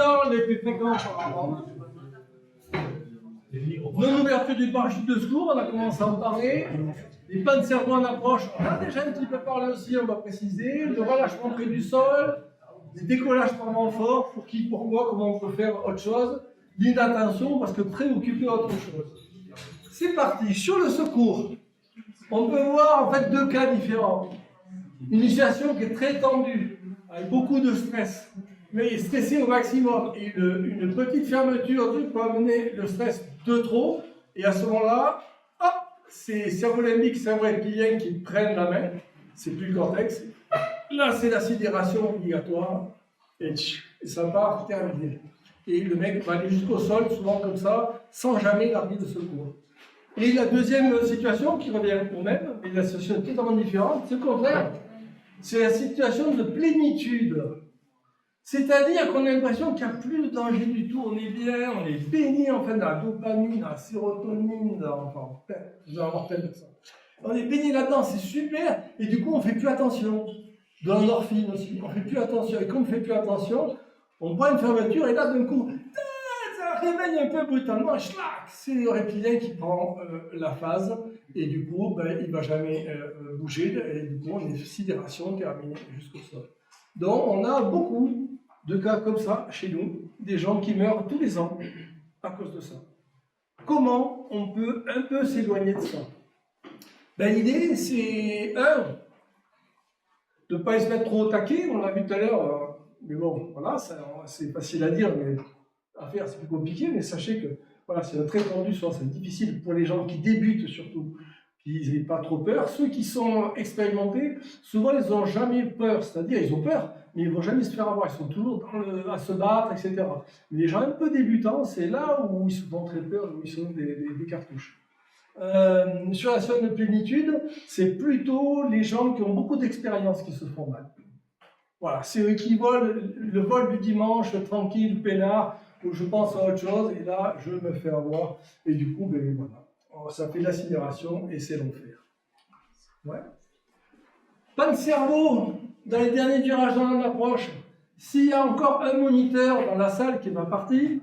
Alors, les plus fréquents apparemment. Non-ouverture du parachute de secours, on a commencé à en parler. Les pannes de cerveau en approche, on a déjà un petit peu parlé aussi, on va préciser. Le relâchement près du sol, les décollages par vent fort, pour qui, pourquoi, comment on peut faire autre chose. L'inattention, parce que préoccupé autre chose. C'est parti, sur le secours. On peut voir en fait deux cas différents. Une situation qui est très tendue, avec beaucoup de stress, mais stressé au maximum. Et une petite fermeture peut amener le stress de trop. Et à ce moment-là, c'est cerveau limbique, cerveau reptilien qui prennent la main. C'est plus le cortex. Là, c'est la sidération obligatoire. Et ça part terminé. Et le mec va aller jusqu'au sol, souvent comme ça, sans jamais garder de secours. Et la deuxième situation qui revient au même, mais la situation est totalement différente, c'est le contraire. C'est la situation de plénitude. C'est-à-dire qu'on a l'impression qu'il n'y a plus de danger du tout, on est bien, on est béni en fait dans la dopamine, dans la sérotonine, enfin, vous allez avoir plein de ça. On est béni là-dedans, c'est super, et du coup on ne fait plus attention. De l'endorphine aussi, on ne fait plus attention. Et comme on ne fait plus attention, on prend une fermeture, et là d'un coup, ça réveille un peu brutalement, c'est le reptilien qui prend la phase, et du coup, il ne va jamais bouger, et du coup, on est sidération terminée jusqu'au sol. Donc, on a beaucoup de cas comme ça chez nous, des gens qui meurent tous les ans à cause de ça. Comment on peut un peu s'éloigner de ça? L'idée, c'est, de ne pas se mettre trop au taquet, on l'a vu tout à l'heure, mais bon, voilà, c'est facile à dire, mais à faire, c'est plus compliqué, mais sachez que voilà, c'est très tendu, c'est difficile pour les gens qui débutent surtout, qu'ils n'aient pas trop peur. Ceux qui sont expérimentés, souvent ils n'ont jamais peur, c'est-à-dire ils ont peur, mais ils ne vont jamais se faire avoir, ils sont toujours à se battre, etc. Mais les gens un peu débutants, c'est là où ils se font très peur, où ils sont des cartouches. Sur la zone de plénitude, c'est plutôt les gens qui ont beaucoup d'expérience qui se font mal. Voilà, c'est eux qui volent le vol du dimanche, tranquille, peinard, où je pense à autre chose, et là, je me fais avoir, et du coup, voilà, ça fait de la sidération, et c'est l'enfer. Ouais. Pas de cerveau, dans les derniers virages dans l'approche, s'il y a encore un moniteur dans la salle qui est pas parti,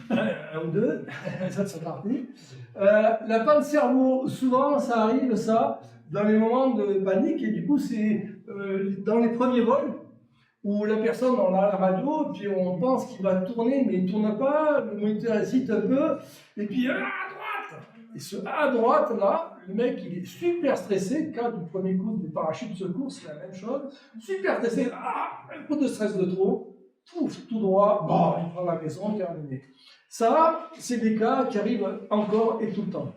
un ou deux, ça c'est parti. La panne de cerveau, souvent ça arrive ça dans les moments de panique, et du coup c'est dans les premiers vols où la personne on a la radio, puis on pense qu'il va tourner, mais il ne tourne pas, le moniteur hésite un peu, et puis à droite. Et ce à droite là, le mec il est super stressé, cas du premier coup du parachute de secours, c'est la même chose, super stressé, un coup de stress de trop. Pouf, tout droit, il prend la maison, terminé. Ça, c'est des cas qui arrivent encore et tout le temps.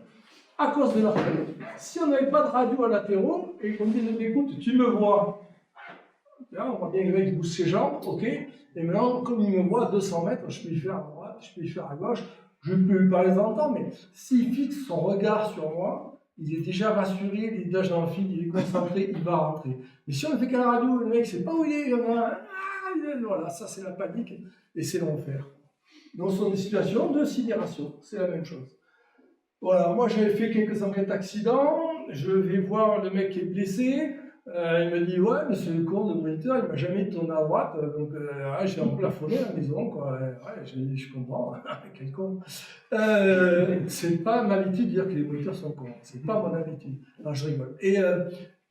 À cause de la radio. Si on n'avait pas de radio à latéraux, et qu'on disait, écoute, tu me vois. Là, on voit bien le mec qui bouge ses jambes, ok. Et maintenant, comme il me voit à 200 mètres, je peux y faire à droite, je peux y faire à gauche, je peux lui parler dans le temps, mais s'il fixe son regard sur moi, il est déjà rassuré, il est déjà dans le fil, il est concentré, il va rentrer. Mais si on ne fait qu'à la radio, le mec ne sait pas où il est, voilà, ça c'est la panique et c'est l'enfer. Donc ce sont des situations de sidération, c'est la même chose. Voilà, moi j'ai fait quelques enquêtes d'accident, je vais voir le mec qui est blessé, il me dit ouais mais c'est le cours de moniteur, il m'a jamais tourné à droite, donc j'ai un plafonné à la maison, quoi. Je comprends, quel con. C'est pas ma habitude de dire que les moniteurs sont cons, c'est pas mon habitude, non je rigole. Et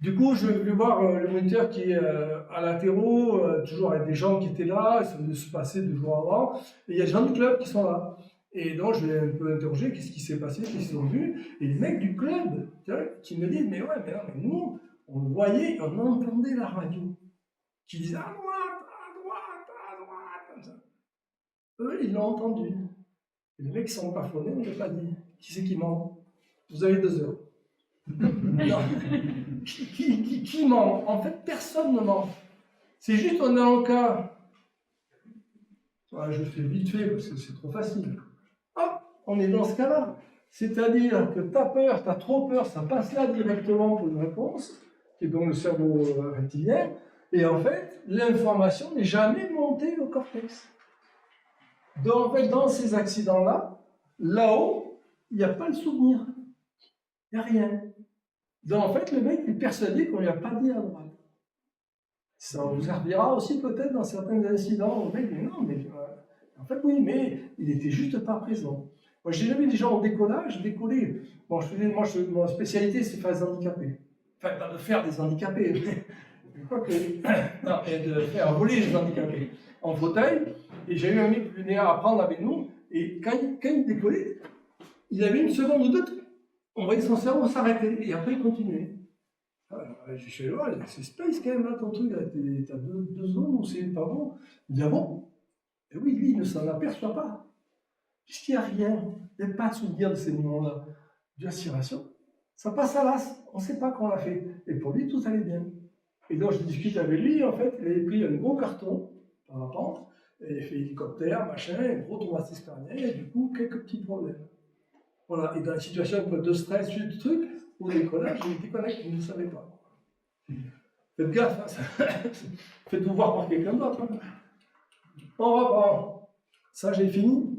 du coup, je vais voir le moniteur qui est à latéraux, toujours avec des gens qui étaient là, ça venait de se passer 2 jours avant, et il y a des gens du club qui sont là. Et donc, je vais un peu interroger qu'est-ce qui s'est passé, qu'est-ce qu'ils ont vu, et les mecs du club, qui me disent, mais ouais, mais non, mais nous, on voyait, on entendait la radio, qui disait à droite, à droite, à droite, comme ça. Eux, ils l'ont entendu. Et les mecs qui sont plafonnés, on ne l'a pas dit. Qui c'est qui ment? Vous avez 2 heures. Non. Qui ment? En fait, personne ne ment. C'est juste on est dans le cas. Je fais vite fait parce que c'est trop facile. On est dans ce cas-là. C'est-à-dire que tu as peur, tu as trop peur, ça passe là directement pour une réponse, qui est donc le cerveau reptilien, et en fait, l'information n'est jamais montée au cortex. Donc en fait, dans ces accidents-là, là-haut, il n'y a pas le souvenir. Il n'y a rien. Donc en fait, le mec est persuadé qu'on ne lui a pas dit à droite. Ça vous servira aussi peut-être dans certains incidents. Le mec dit non, mais En fait, oui, mais il n'était juste pas présent. Moi, j'ai jamais des gens en décollage, décoller. Bon, ma spécialité, c'est faire des handicapés. Enfin, pas de faire des handicapés, mais je crois que. Non, mais de faire voler les handicapés en fauteuil. Et j'ai eu un mec qui venait apprendre avec nous. Et quand il décollait, il avait une seconde ou deux, on voyait son cerveau s'arrêter. Et après, il continuait. Je suis allé voir, c'est space quand même, là, ton truc. T'as deux secondes où c'est pas bon. Il dit, ah bon? Et oui, lui, il ne s'en aperçoit pas. Puisqu'il n'y a rien, il n'y a pas de souvenir de ces moments-là d'aspiration. Ça passe à l'as, on ne sait pas qu'on l'a fait. Et pour lui, tout allait bien. Et donc, je discute avec lui, en fait, il avait pris un gros carton par la pente, et il a fait hélicoptère, machin, un gros traumatisme cardiaque, et du coup, quelques petits problèmes. Voilà, et dans la situation de stress, du truc, au décollage, il déconnecte, il ne le savait pas. Faites gaffe, hein, faites-vous voir par quelqu'un d'autre. Hein. On reprend. Ça, j'ai fini.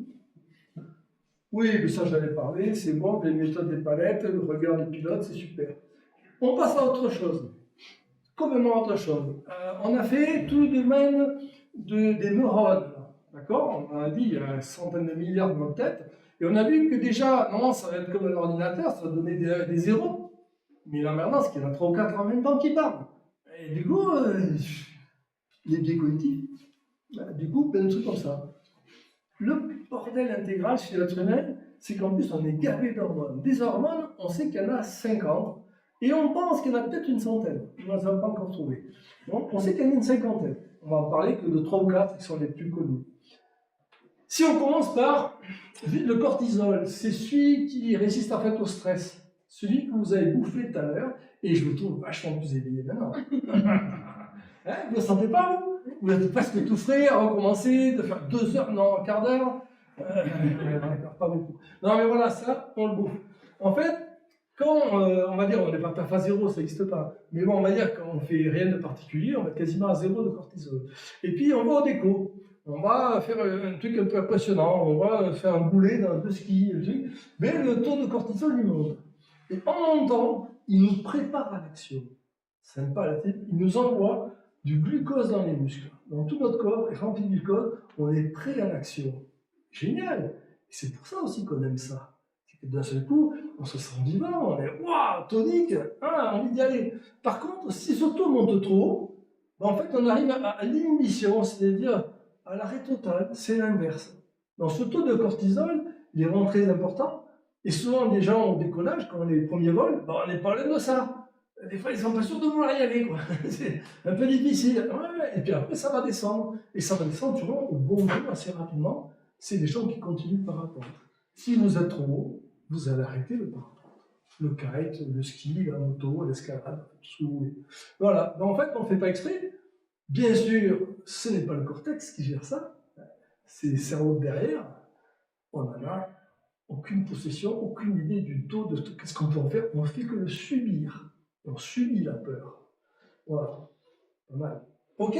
Oui, mais ça, j'allais parler, c'est bon, les méthodes des palettes, le regard du pilote, c'est super. On passe à autre chose. Complètement autre chose. On a fait tout le domaine des neurones. D'accord? On a dit il y a centaines de milliards dans notre tête. Et on a vu que déjà, non, ça va être comme un ordinateur, ça va donner des zéros. Mais là maintenant, c'est qu'il y en a 3 ou 4 en même temps qui parlent. Et du coup, les biais cognitifs, du coup, plein de trucs comme ça. Le bordel intégral chez l'être humain, c'est qu'en plus, on est gavé d'hormones. Des hormones, on sait qu'il y en a 50. Et on pense qu'il y en a peut-être une centaine. On ne les a pas encore trouvées. Donc, on sait qu'il y en a une cinquantaine. On va en parler que de 3 ou 4 qui sont les plus connus. Si on commence par le cortisol, c'est celui qui résiste en fait au stress. Celui que vous avez bouffé tout à l'heure, et je vous trouve vachement plus éveillé maintenant. Hein, vous ne le sentez pas, vous? Vous êtes presque tout frais à recommencer, de faire 2 heures, non, un quart d'heure. Pas beaucoup. Non, mais voilà, ça, on le bouffe. En fait, quand on va dire, on n'est pas à phase zéro, ça n'existe pas. Mais bon, on va dire qu'on ne fait rien de particulier, on va être quasiment à 0 de cortisol. Et puis, on va au déco. On va faire un truc un peu impressionnant, on va faire un boulet de ski, mais le taux de cortisol lui monte. Et en montant, il nous prépare à l'action. C'est sympa la type, il nous envoie du glucose dans les muscles. Donc tout notre corps est rempli de glucose, on est prêt à l'action. Génial! Et c'est pour ça aussi qu'on aime ça. C'est que d'un seul coup, on se sent vivant, on est waouh, tonique, hein, envie d'y aller. Par contre, si ce taux monte trop haut, en fait on arrive à l'inhibition, c'est-à-dire à l'arrêt total, c'est l'inverse. Donc ce taux de cortisol, il est vraiment très important. Et souvent, les gens au décollage, quand on est les premiers vols, on n'est pas loin de ça. Des fois, ils sont pas sûrs de vouloir y aller, quoi. C'est un peu difficile. Ouais. Et puis après, ça va descendre. Et ça va descendre, tu vois, au bon niveau, assez rapidement. C'est des gens qui continuent par rapport. Si vous êtes trop haut, vous allez arrêter le parapente. Le kite, le ski, la moto, l'escalade, tout ce que vous voulez. Voilà. Donc en fait, on ne fait pas exprès. Bien sûr, ce n'est pas le cortex qui gère ça. C'est le cerveau derrière. On n'en a aucune possession, aucune idée du taux de qu'est-ce qu'on peut en faire. On ne fait que le subir. On subit la peur. Voilà. Pas mal. Ok.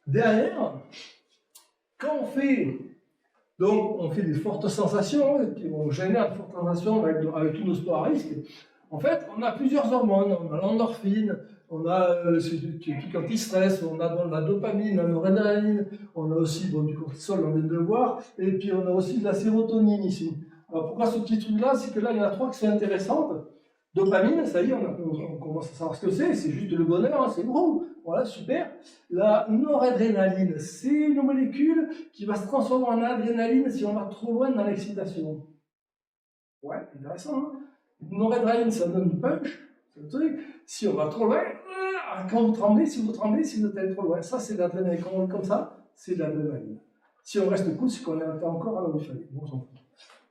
Derrière, quand on fait des fortes sensations, et puis on génère de fortes sensations avec tous nos sports à risque, en fait, on a plusieurs hormones. On a l'endorphine, on a le truc anti-stress, on a de la dopamine, la noradrénaline, on a aussi du cortisol, on vient de le voir, et puis on a aussi de la sérotonine ici. Alors pourquoi ce petit truc-là? C'est que là, il y en a 3 qui sont intéressantes. Dopamine, ça y est, on commence à savoir ce que c'est juste le bonheur, hein, c'est gros. Voilà, super. La noradrénaline, c'est une molécule qui va se transformer en adrénaline si on va trop loin dans l'excitation. Ouais, intéressant, hein. Noradrénaline, ça donne du punch, c'est le truc. Si on va trop loin, quand vous tremblez, si vous êtes allé trop loin, ça c'est de l'adrénaline. Quand on est comme ça, c'est de l'adrénaline. Si on reste cool, c'est qu'on est encore à là où il fallait. Bon, on s'en fout.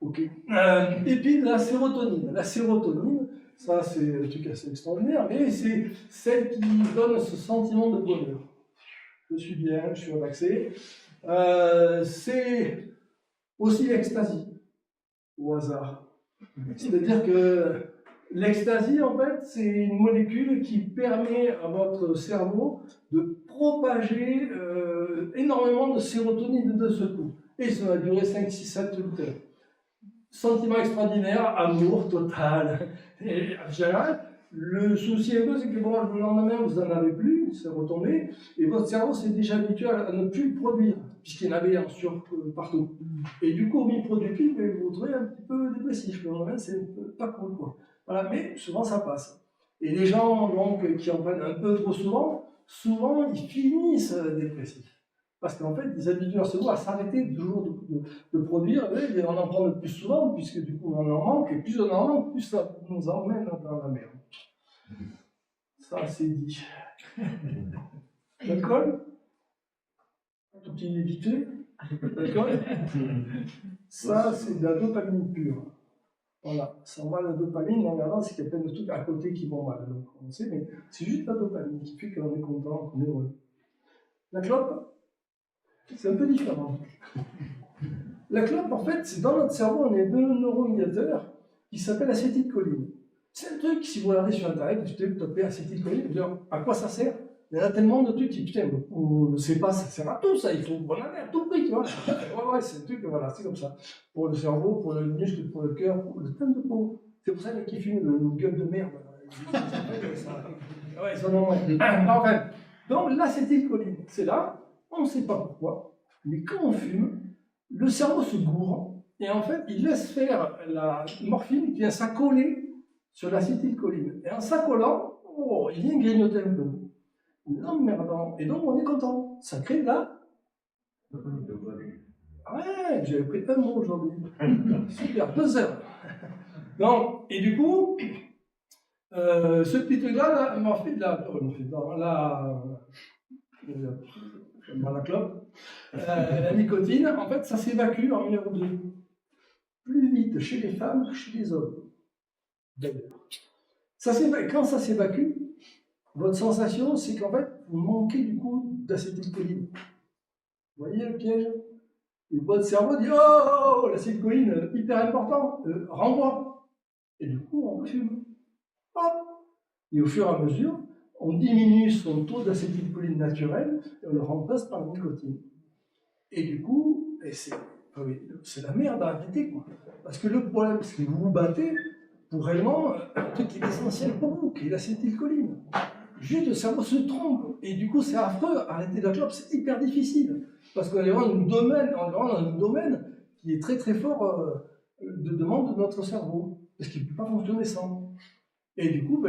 Ok. Et puis la sérotonine. La sérotonine, ça c'est un truc assez extraordinaire, mais c'est celle qui donne ce sentiment de bonheur. Je suis bien, je suis relaxé. C'est aussi l'ecstasy, au hasard. C'est-à-dire que l'ecstasy, en fait, c'est une molécule qui permet à votre cerveau de propager énormément de sérotonine de ce coup. Et ça va durer 5, 6, 7, 8 heures. Sentiment extraordinaire, amour total. Et en général, Le souci un peu, c'est que bon, le lendemain, vous n'en avez plus, c'est retombé, et votre cerveau s'est déjà habitué à ne plus le produire, puisqu'il y en avait en sur partout. Et du coup, au milieu productif, vous vous trouvez un petit peu dépressif. Le lendemain, c'est pas cool, quoi. Voilà, mais souvent, ça passe. Et les gens donc, qui en prennent un peu trop souvent, ils finissent dépressifs. Parce qu'en fait, ils habituent leur cerveau à s'arrêter toujours de produire, et on en prend le plus souvent, puisque du coup, on en manque, et plus on en manque, plus ça nous emmène dans la merde. Ça, c'est dit. L'alcool, tout petit évité. L'alcool, ça, c'est de la dopamine pure. Voilà, ça va la dopamine, en regardant, c'est qu'il y a plein de trucs à côté qui vont mal. Donc, on sait, mais c'est juste la dopamine qui fait qu'on est content, qu'on est heureux. La clope, c'est un peu différent. La clope, en fait, c'est dans notre cerveau, on a deux neuromédiateurs qui s'appellent acétylcholine. C'est un truc, si vous regardez sur Internet, vous tapez acétylcholine, vous dire à quoi ça sert. Il y en a tellement de trucs qui, putain, on ne sait pas, ça sert à tout ça, il faut en aller à tout prix, tu vois. Ouais, c'est un truc, voilà, c'est comme ça. Pour le cerveau, pour le muscle, pour le cœur, pour le teint de peau. C'est pour ça qu'ils fument une gueule de merde. Ouais, ils en ont moins. Enfin, donc l'acétylcholine, c'est là, on ne sait pas pourquoi, mais quand on fume, le cerveau se gourre, et en fait, il laisse faire la morphine qui vient s'accoler sur l'acétylcholine. Et en s'accolant, oh, il vient grignoter un peu. L'emmerdant. Et donc, on est content. Ça crée de la... Ouais, j'avais pris un mot aujourd'hui. Super, 2 heures. Donc, et du coup, ce petit truc-là, il m'a fait de la clope. La nicotine, en fait, ça s'évacue en 1h02. Plus vite chez les femmes que chez les hommes. D'ailleurs. Quand ça s'évacue, votre sensation, c'est qu'en fait, vous manquez du coup d'acétylcholine. Vous voyez le piège? Et votre cerveau dit oh, l'acétylcholine, hyper important, renvoie. Et du coup, on fume. Hop. Et au fur et à mesure, on diminue son taux d'acétylcholine naturel et on le remplace par la nicotine. Et du coup, c'est la merde à arrêter, quoi. Parce que le problème, c'est que vous vous battez pour réellement un truc qui est essentiel pour vous, qui est l'acétylcholine. Juste le cerveau se trompe. Et du coup, c'est affreux. Arrêter la clope, c'est hyper difficile. Parce qu'on est vraiment dans un domaine qui est très très fort de demande de notre cerveau. Parce qu'il ne peut pas fonctionner sans. Et du coup,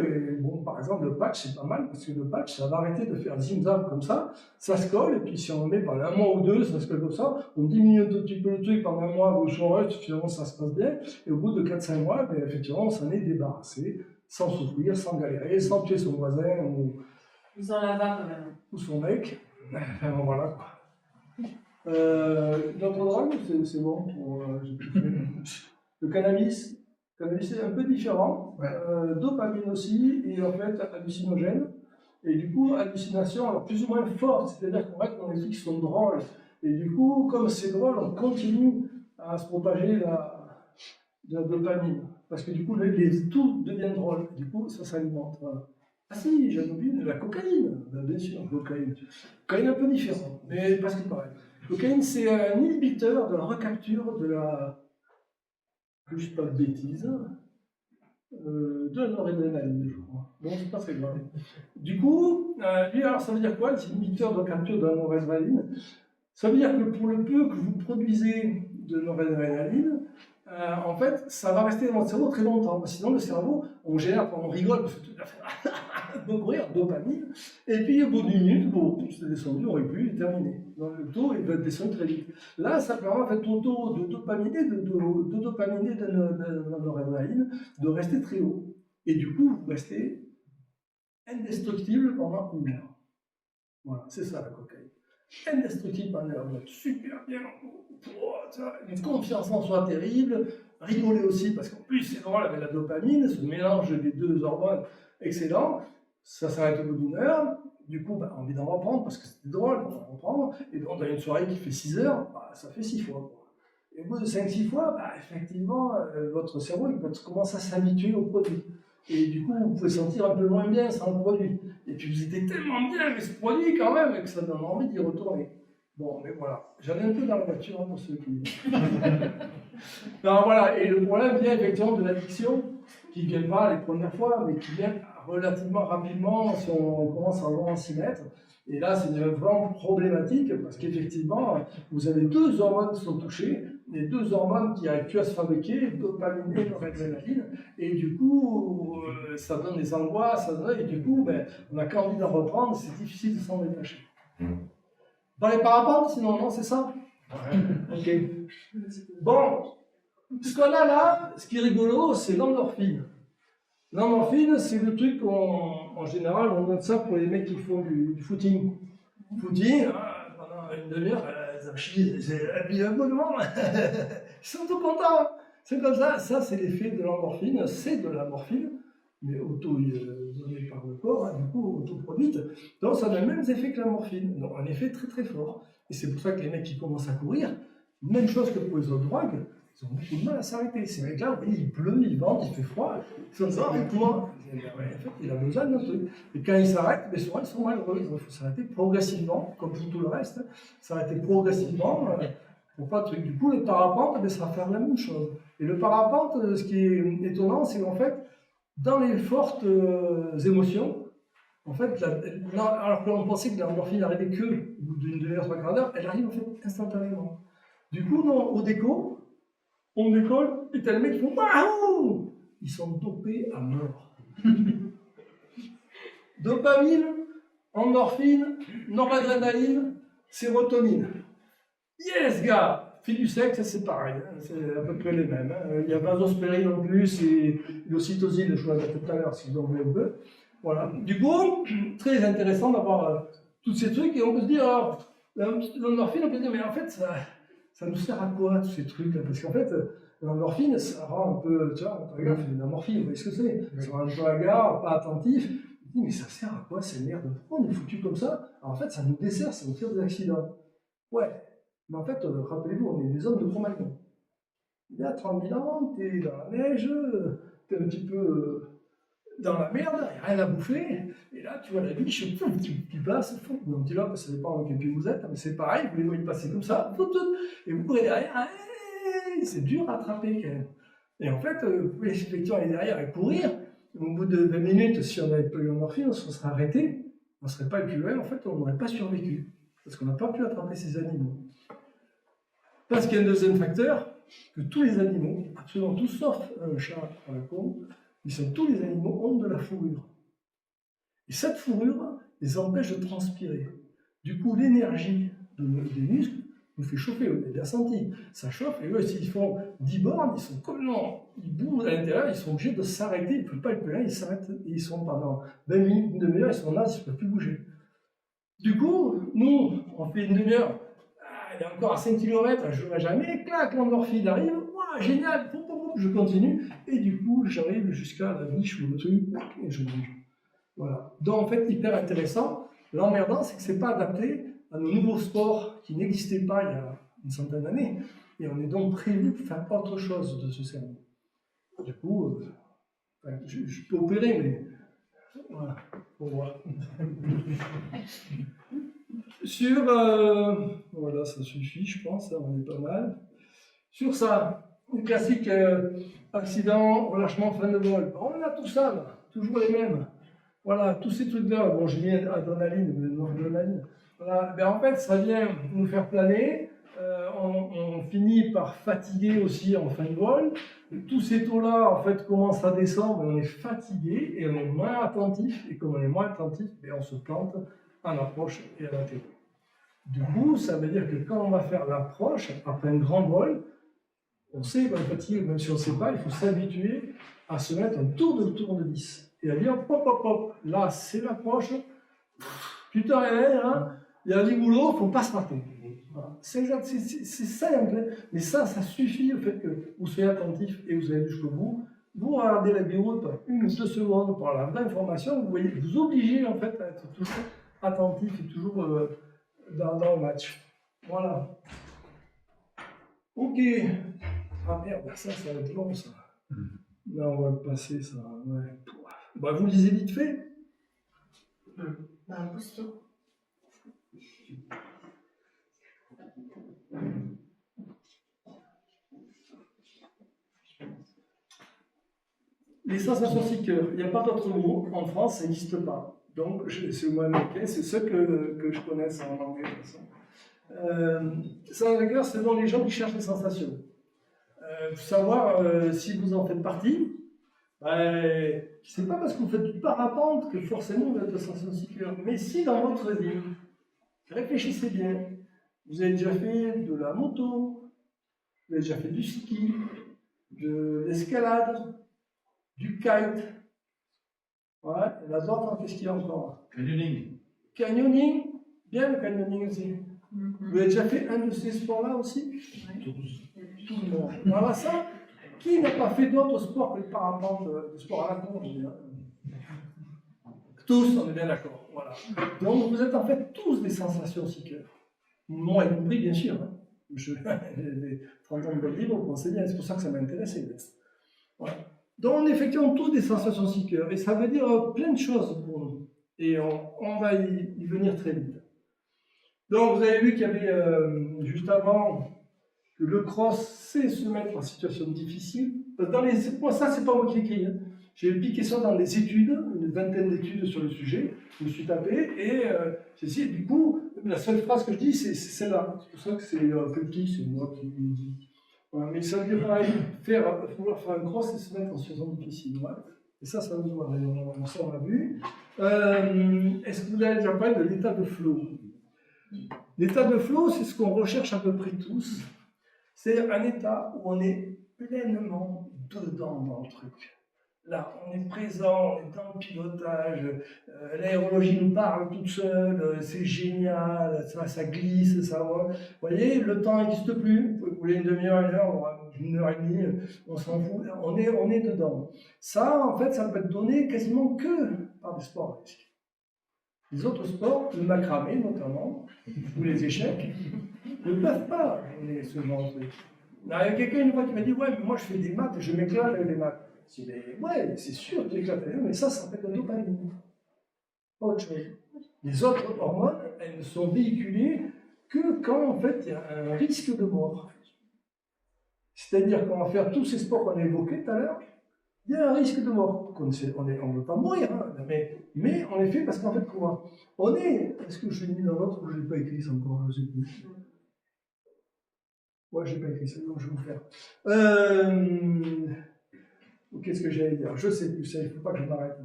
par exemple, le patch, c'est pas mal, parce que le patch, ça va arrêter de faire zim-zam comme ça se colle, et puis si on le met pendant 1 mois ou 2, ça se colle comme ça, on diminue un tout petit peu le truc pendant 1 mois, ou sur reste, finalement ça se passe bien, et au bout de 4-5 mois, effectivement, on s'en est débarrassé, sans souffrir, sans galérer, sans tuer son voisin, ou sans là-bas quand même. Ou son mec. Enfin, voilà quoi. Notre drogue, c'est bon pour. Le cannabis. Le cannabis c'est un peu différent. Ouais. Dopamine aussi, et en fait hallucinogène. Et du coup, hallucination, alors plus ou moins forte, c'est-à-dire qu'en fait, on a des trucs qui sont drôles. Et du coup, comme c'est drôle, on continue à se propager la dopamine. Parce que du coup, tout devient drôle. Du coup, ça s'alimente. Voilà. Ah si, j'avais oublié la cocaïne. Bien sûr, cocaïne. Cocaïne un peu différent, mais presque pareil. Cocaïne, c'est un inhibiteur de la recapture de la. Je ne pas de bêtises. De la noradrénaline, je crois. Bon, c'est pas très grave. Du coup, lui, alors ça veut dire quoi, c'est inhibiteur de recapture de la noradrénaline? Ça veut dire que pour le peu que vous produisez de noradrénaline, en fait, ça va rester dans votre cerveau très longtemps. Sinon, le cerveau, on génère, on rigole, parce que tout à fait, courir, dopamine, et puis au bout d'une minute, bon, c'est descendu, on aurait pu, et terminé. Donc le taux, il va descendre très vite. Là, ça permet en fait au taux de dopamine et de noradrénaline de rester très haut. Et du coup, vous restez indestructible pendant 1 heure. Voilà, c'est ça la cocaïne. Indestructible pendant 1 heure, vous êtes super bien, une confiance en soi terrible, rigoler aussi, parce qu'en plus c'est drôle avec la dopamine, ce mélange des 2 hormones excellent, ça s'arrête au bout d'1 heure, du coup, envie d'en reprendre, parce que c'est drôle, on va reprendre, et donc dans une soirée qui fait 6 heures, ça fait 6 fois. Et au bout de 5-6 fois, effectivement, votre cerveau il peut commencer à s'habituer au produit. Et du coup, vous pouvez sentir un peu moins bien sans le produit. Et puis vous étiez tellement bien avec ce produit quand même, que ça donne envie d'y retourner. Bon, mais voilà, j'en ai un peu dans la voiture pour ceux qui... Alors voilà, et le problème vient effectivement de l'addiction, qui ne vient pas les premières fois, mais qui vient relativement rapidement si on commence à vraiment s'y mettre. Et là, c'est vraiment problématique parce qu'effectivement, vous avez deux hormones qui sont touchées, les deux hormones qui n'arrivent plus à se fabriquer, dopamine et noradrénaline, et du coup, ça donne des angoisses, et du coup, on n'a qu'envie d'en reprendre, c'est difficile de s'en détacher. Dans les parapentes, sinon, non, c'est ça? Ok. Bon, ce qu'on a là, ce qui est rigolo, c'est l'endorphine. L'endorphine, c'est le truc en général, on donne ça pour les mecs qui font du footing. Footing, pendant une demi-heure, c'est un abonnement. Ils sont tout contents. C'est comme ça c'est l'effet de l'endorphine, c'est de la morphine, mais auto-donnée par le corps, du coup auto-produite. Donc ça a les mêmes effets que la morphine, donc un effet très très fort. Et c'est pour ça que les mecs qui commencent à courir, même chose que pour les autres drogues, ils ont beaucoup de mal à s'arrêter. Ces mecs-là, vous voyez, il pleut, il vente, il fait froid. Ils sont ça, mais comment? En fait, il a besoin d'un truc. Et quand ils s'arrêtent, souvent ils sont malheureux. Il faut s'arrêter progressivement, comme pour tout le reste. S'arrêter progressivement pour pas de truc. Du coup, le parapente, ça va faire la même chose. Et le parapente, ce qui est étonnant, c'est qu'en fait, dans les fortes émotions, en fait, alors que l'on pensait que l'endorphine n'arrivait que au bout d'une demi-heure, trois quarts d'heure, elle arrive en fait instantanément. Du coup, au déco, on décolle, et t'as les mecs qui font waouh! Ils sont dopés à mort. Dopamine, endorphine, noradrénaline, sérotonine. Yes, gars! Fil du sexe, c'est pareil, hein, c'est à peu près les mêmes. Hein. Il y a vasospérine en plus et l'ocytosine, je vous l'avais dit tout à l'heure, si vous en voulez un peu. Voilà. Du coup, très intéressant d'avoir tous ces trucs, et on peut se dire, l'endorphine, on peut se dire, mais en fait, ça nous sert à quoi, tous ces trucs-là? Parce qu'en fait, l'endorphine, ça rend un peu, tu vois, regarde, c'est de la morphine, vous voyez ce que c'est? Ça rend un peu hagard, pas attentif. Je dis, mais ça sert à quoi ces merdes? Pourquoi on est foutu comme ça? Alors, en fait, ça nous dessert, ça nous fait des accidents. Ouais, mais en fait, rappelez-vous, on est des hommes de Cro-Magnon. Il y a 30 000 ans, t'es dans la neige, t'es un petit peu dans la merde, il n'y a rien à bouffer, et là, tu vois la biche, tu passes, donc tu là, ça dépend de quel pays vous êtes, mais c'est pareil, vous les voyez passer comme ça, et vous courez derrière, c'est dur à attraper quand même. Et en fait, vous pouvez effectivement aller derrière et courir, au bout de 20 minutes, si on n'avait pas eu l'endorphine, on se serait arrêté, on ne serait pas plus loin, en fait, on n'aurait pas survécu, parce qu'on n'a pas pu attraper ces animaux. Parce qu'il y a un deuxième facteur, que tous les animaux, absolument tous sauf un chat à la con, tous les animaux ont de la fourrure. Et cette fourrure les empêche de transpirer. Du coup, l'énergie des muscles nous fait chauffer. Vous avez bien senti, ça chauffe. Et eux, s'ils font 10 bornes, ils sont complètement, ils bougent à l'intérieur, ils sont obligés de s'arrêter. Ils ne peuvent pas être plus là, ils s'arrêtent. Et ils sont pendant 20 minutes, une demi-heure, ils sont là, ils ne peuvent plus bouger. Du coup, nous, on fait une demi-heure. Il est encore à 5 km, je ne jouerai jamais, clac, l'endorphine arrive, wow, génial, je continue, et du coup, j'arrive jusqu'à la niche ou le truc, et je mange. Voilà. Donc, en fait, hyper intéressant. L'emmerdant, c'est que ce n'est pas adapté à nos nouveaux sports qui n'existaient pas il y a une centaine d'années, et on est donc prévu pour faire autre chose de ce cerveau. Du coup, je peux opérer, mais voilà, pour voir. Sur, voilà, ça suffit, je pense, on est pas mal. Sur ça, le classique accident, relâchement, fin de vol. On a tout ça, là, toujours les mêmes. Voilà, tous ces trucs-là. Bon, j'ai mis adrénaline, mais non adrénaline. Voilà, ben, en fait, ça vient nous faire planer. On finit par fatiguer aussi en fin de vol. Tous ces taux-là, en fait, commencent à descendre, on est fatigué et on est moins attentif. Et comme on est moins attentif, ben, on se plante en approche et à l'atterrissage. Du coup, ça veut dire que quand on va faire l'approche, après un grand vol, on sait qu'on est fatigué, même si on ne sait pas, il faut s'habituer à se mettre un tour de tournevis. Et à dire, pop, pop, pop, là c'est l'approche, tu te réveilles, hein, il y a du boulot, il ne faut pas se rater. Voilà. C'est simple, mais ça suffit au fait que vous soyez attentif et vous allez jusqu'au bout. Vous regardez la vidéo pendant 1 ou 2 secondes pour la vraie information, vous voyez, vous obligez en fait à être toujours attentif et toujours dans le match. Voilà. Ok. Ah merde, ça va être long ça. Là on va le passer ça. Ouais. Bah vous lisez vite fait. Bah, un booster. Les sensations seekers, il n'y a pas d'autre mot. En France, ça n'existe pas. Donc, c'est le mot américain, c'est ce que je connais en anglais de toute façon. Sensations seekers, c'est dans les gens qui cherchent des sensations. Pour savoir si vous en faites partie, c'est pas parce que vous faites du parapente que forcément vous êtes un sensation seeker. Mais si dans votre vie, réfléchissez bien, vous avez déjà fait de la moto, vous avez déjà fait du ski, de l'escalade, du kite. Ouais, et la d'autres, qu'est-ce qu'il y a encore? Canyoning. Canyoning, bien le canyoning aussi. Vous avez déjà fait un de ces sports-là aussi? Tout le monde. Voilà ça. Qui n'a pas fait d'autres sports que le parapente, le sport à la con, je veux dire. Tous, on est bien d'accord. Voilà. Donc vous êtes en fait tous des sensations seekers. Moi y compris, bien sûr. Hein. J'ai 30 ans de livre, vous pensez bien, c'est pour ça que ça m'a intéressé. Voilà. Donc, effectivement, tous des sensations seekers. Et ça veut dire plein de choses pour nous. Et on va y venir très vite. Donc, vous avez vu qu'il y avait, juste avant, que le cross, c'est se mettre en situation difficile. Dans les, moi, ça, c'est pas moi qui écris. Hein. J'ai piqué ça dans les études, une vingtaine d'études sur le sujet. Je me suis tapé et du coup, la seule phrase que je dis, c'est celle-là. C'est pour ça que c'est petit, c'est moi qui le dis. Voilà, mais ça veut dire pareil, vouloir faire un cross et se mettre en situation difficile. Ouais. Et ça va nous voir. Ça, on l'a vu. Est-ce que vous avez déjà parlé de l'état de flow? L'état de flow, c'est ce qu'on recherche à peu près tous. C'est un état où on est pleinement dedans dans le truc. Là, on est présent, on est dans le pilotage, l'aérologie nous parle toute seule, c'est génial, ça glisse, ça va. Vous voyez, le temps n'existe plus. Vous voulez une demi-heure, une heure et demie, on s'en fout, on est dedans. Ça, en fait, ça peut être donné quasiment que par des sports à risque. Les autres sports, le macramé notamment, ou les échecs, ne peuvent pas donner ce genre de truc. Il y a quelqu'un une fois qui m'a dit, ouais, mais moi je fais des maths et je m'éclate avec les maths. Je dis, ouais, c'est sûr que tu éclates avec eux, mais ça s'appelle la dopamine. Pas autre chose. Les autres hormones, elles ne sont véhiculées que quand en fait il y a un risque de mort. C'est-à-dire qu'on va faire tous ces sports qu'on a évoqués tout à l'heure, il y a un risque de mort. On ne veut pas mourir, hein, mais on les fait parce qu'en fait quoi? On est. Est-ce que je l'ai mis dans l'autre ou je ne l'ai pas écrit ça encore? Je ne sais plus. Moi, je n'ai pas écrit ça, donc je vais vous faire. Qu'est-ce que j'allais dire? Je ne sais plus, il ne faut pas que je m'arrête.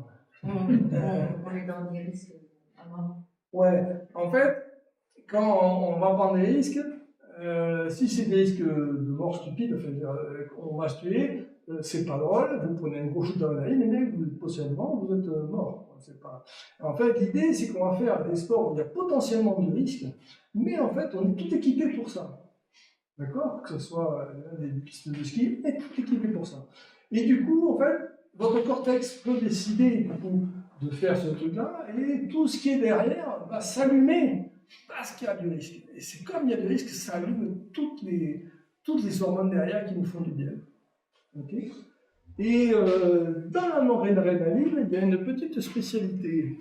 On est dans des risques avant. Ouais, en fait, quand on va prendre des risques, si c'est des risques de mort stupide, enfin, on va se tuer, c'est pas drôle, vous prenez un gros shoot d'adrénaline, mais potentiellement vous êtes mort. Pas... En fait, l'idée, c'est qu'on va faire des sports où il y a potentiellement du risque, mais en fait, on est tout équipé pour ça. D'accord? Que ce soit des pistes de ski, on est tout équipé pour ça. Et du coup, en fait, votre cortex peut décider du coup, de faire ce truc-là, et tout ce qui est derrière va s'allumer parce qu'il y a du risque. Et c'est comme il y a du risque, ça allume toutes les hormones derrière qui nous font du bien. Okay. Et dans la noradrénaline, il y a une petite spécialité.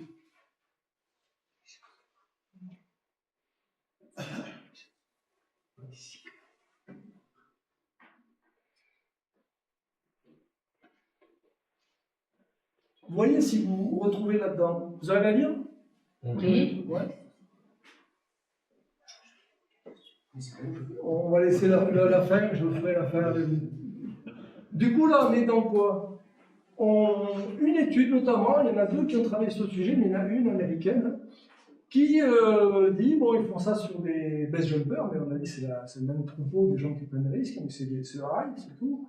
Vous voyez si vous vous retrouvez là-dedans. Vous arrivez à lire? Oui. Ouais. On va laisser la fin, je vous ferai la fin avec vous. Du coup, là, on est dans quoi? Une étude notamment, il y en a deux qui ont travaillé sur ce sujet, mais il y en a une américaine qui dit, bon, ils font ça sur des base jumpers, mais on a dit c'est le même troupeau des gens qui prennent des risques, mais c'est le rail, c'est tout,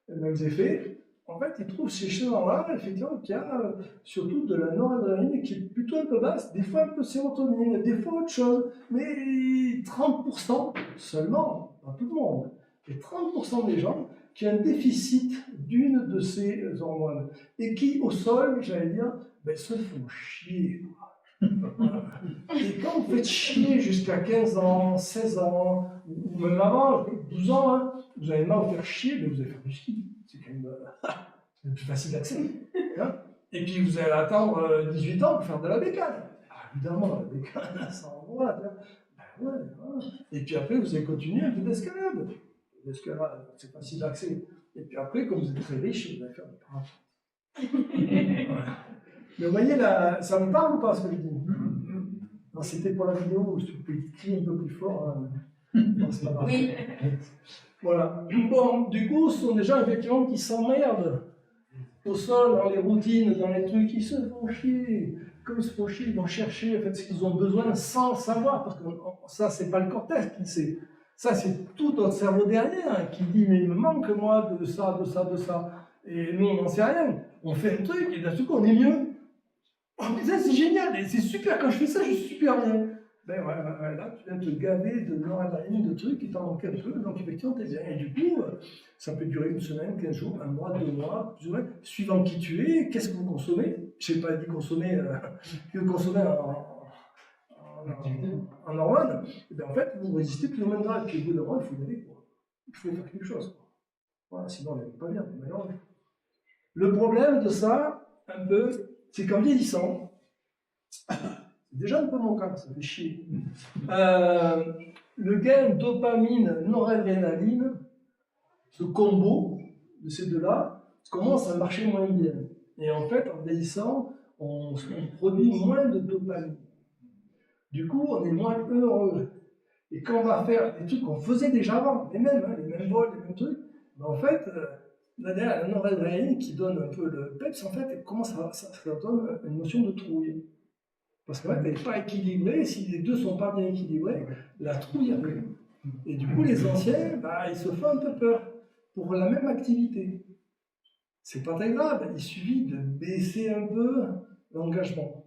les mêmes effets. En fait, ils trouvent chez ces gens-là, effectivement, qu'il y a surtout de la noradrénaline qui est plutôt un peu basse, des fois un peu sérotonine, des fois autre chose, mais 30% seulement, pas tout le monde, et 30% des gens qui ont un déficit d'une de ces hormones, et qui, au sol, j'allais dire, ben, se font chier. Et quand vous faites chier jusqu'à 15 ans, 16 ans, ou même avant, 12 ans, hein, vous allez mal vous faire chier, mais vous allez faire du ski. C'est quand même le plus facile d'accès. Hein, et puis vous allez attendre 18 ans pour faire de la bécane. Ah, évidemment, la bécane, ça envoie. Ben ouais, ouais. Et puis après, vous allez continuer un peu d'escalade. L'escalade, c'est facile d'accès. Et puis après, comme vous êtes très riche, vous allez faire du parapente. Mais vous voyez, là, ça me parle ou pas ce que je dis? Non, c'était pour la vidéo, si vous pouvez crier un peu plus fort. Non, c'est pas grave. Oui. Voilà. Bon, du coup, ce sont des gens effectivement qui s'emmerdent au sol, dans les routines, dans les trucs, ils se font chier. Comme ils se font chier, ils vont chercher en fait, ce qu'ils ont besoin sans ça, parce que ça, c'est pas le cortex qui sait. Ça, c'est tout notre cerveau derrière qui dit, mais il me manque moi de ça, de ça, de ça. Et nous, on n'en sait rien. On fait un truc et d'un coup, on est mieux. Oh, mais ça, c'est génial, et c'est super, quand je fais ça, je suis super bien. Ben ouais, là, tu viens de te gaver de noradrénaline, de trucs, il t'en manque un peu, donc effectivement, t'es bien. Et du coup, ça peut durer une semaine, 15 jours, un mois, 2 mois, plus ou moins, suivant qui tu es, qu'est-ce que vous consommez. Je n'ai pas dit consommer, que consommer en hormones. Et bien en fait, vous résistez plus ou moins grave, puis au bout d'un mois, il faut y aller, quoi. Il faut faire quelque chose, quoi. Voilà, sinon, on n'est pas bien, malheureusement. Le problème de ça, un peu, c'est qu'en vieillissant, c'est déjà un peu mon cas, ça fait chier. Le gain dopamine, noradrénaline, ce combo de ces deux-là, commence à marcher moins bien. Et en fait, en vieillissant, on produit moins de dopamine. Du coup, on est moins heureux. Et quand on va faire des trucs qu'on faisait déjà avant, les mêmes vols, les mêmes trucs, ben en fait, la noradrénaline qui donne un peu le peps, en fait, ça donne une notion de trouille. Parce qu'en fait, elle n'est pas équilibrée, si les deux ne sont pas bien équilibrés, la trouille arrive. Et du coup, les anciens, bah, ils se font un peu peur pour la même activité. C'est pas très grave, il suffit de baisser un peu l'engagement.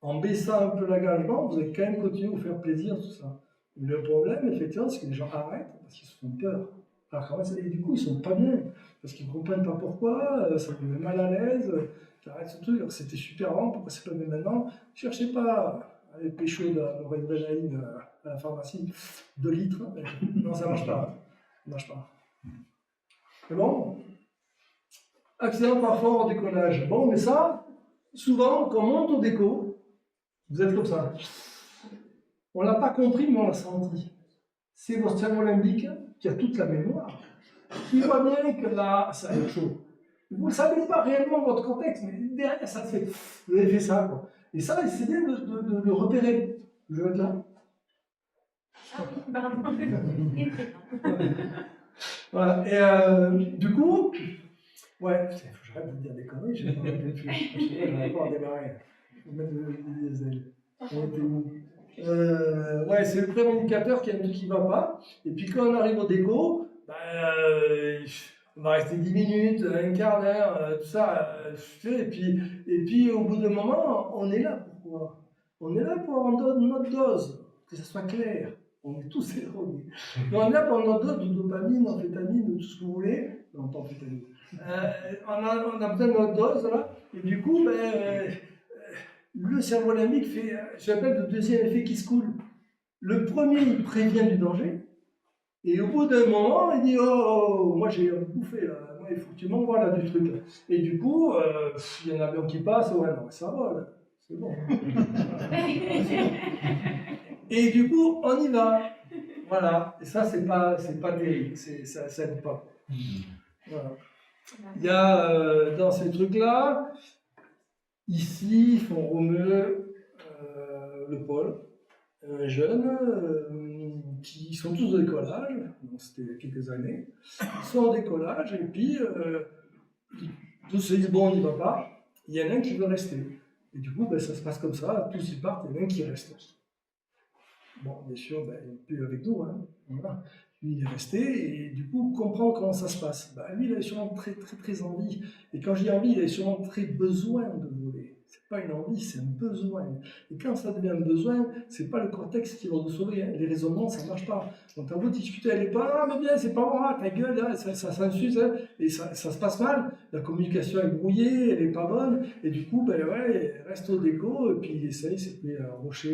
En baissant un peu l'engagement, vous allez quand même continuer à vous faire plaisir, tout ça. Le problème, effectivement, c'est que les gens arrêtent parce qu'ils se font peur. Et du coup, ils sont pas bien, parce qu'ils ne comprennent pas pourquoi, ça vous met mal à l'aise, t'arrêtes ce truc, c'était super avant, pourquoi c'est pas mieux maintenant? Cherchez pas à aller pécho de la noradrénaline à la pharmacie, 2 litres, non, ça marche pas. Ça marche pas. C'est bon? Accident par fort au décollage. Bon, mais ça, souvent, quand on monte au déco, vous êtes comme ça. On l'a pas compris, mais on l'a senti. C'est votre cerveau limbique qui a toute la mémoire, qui voit bien que là, ça va être chaud. Vous ne savez pas réellement votre contexte, mais derrière, ça fait. Vous avez fait ça, quoi. Et ça, c'est bien de le repérer. Je vais être là. Voilà. Et du coup, ouais, il faut que j'arrête de dire des conneries, je n'arrive pas à démarrer. Il faut mettre le diesel. On était où? Ouais, c'est le prémonicateur qui a un truc qui ne va pas. Et puis quand on arrive au déco, on va rester 10 minutes, un quart d'heure, tout ça. Et puis au bout d'un moment, on est là. Pourquoi? On est là pour avoir notre dose, que ça soit clair. On est tous drogués. On est là pour avoir notre dose de dopamine, amphétamine, de tout ce que vous voulez. Non, pas amphétamine. On a besoin de notre dose, là. Et du coup, le cerveau limbique fait, j'appelle le deuxième effet qui se coule. Le premier, il prévient du danger, et au bout d'un moment, il dit oh, moi j'ai bouffé là, moi, il faut que tu m'envoies là du truc. Là. Et du coup, il y a un avion qui passe, ouais, non, ça va là, c'est bon. Et du coup, on y va. Voilà, et ça, c'est pas terrible, ça aide pas. Voilà. Il y a dans ces trucs-là, ici, ils font Romeu, le Paul, un jeune, qui sont tous au décollage, c'était il y a quelques années, ils sont au décollage et puis tous se disent bon on n'y va pas, il y en a un qui veut rester. Et du coup ça se passe comme ça, tous y partent, il y en a un qui reste. Bon bien sûr, il n'est plus avec nous, hein. Voilà. Lui il est resté et du coup comprendre comment ça se passe. Lui il avait sûrement très très très envie, et quand je dis envie, il avait sûrement très besoin de voler. C'est pas une envie, c'est un besoin. Et quand ça devient un besoin, c'est pas le contexte qui va vous sauver. Hein. Les raisonnements, ça marche pas. Donc t'as beau discuter, elle est pas, ah mais bien, c'est pas moi, ta gueule, hein, ça s'insuce, hein, et ça se passe mal. La communication est brouillée, elle est pas bonne, et du coup, ouais, reste au déco, et puis il essaye, c'est plus un rocher.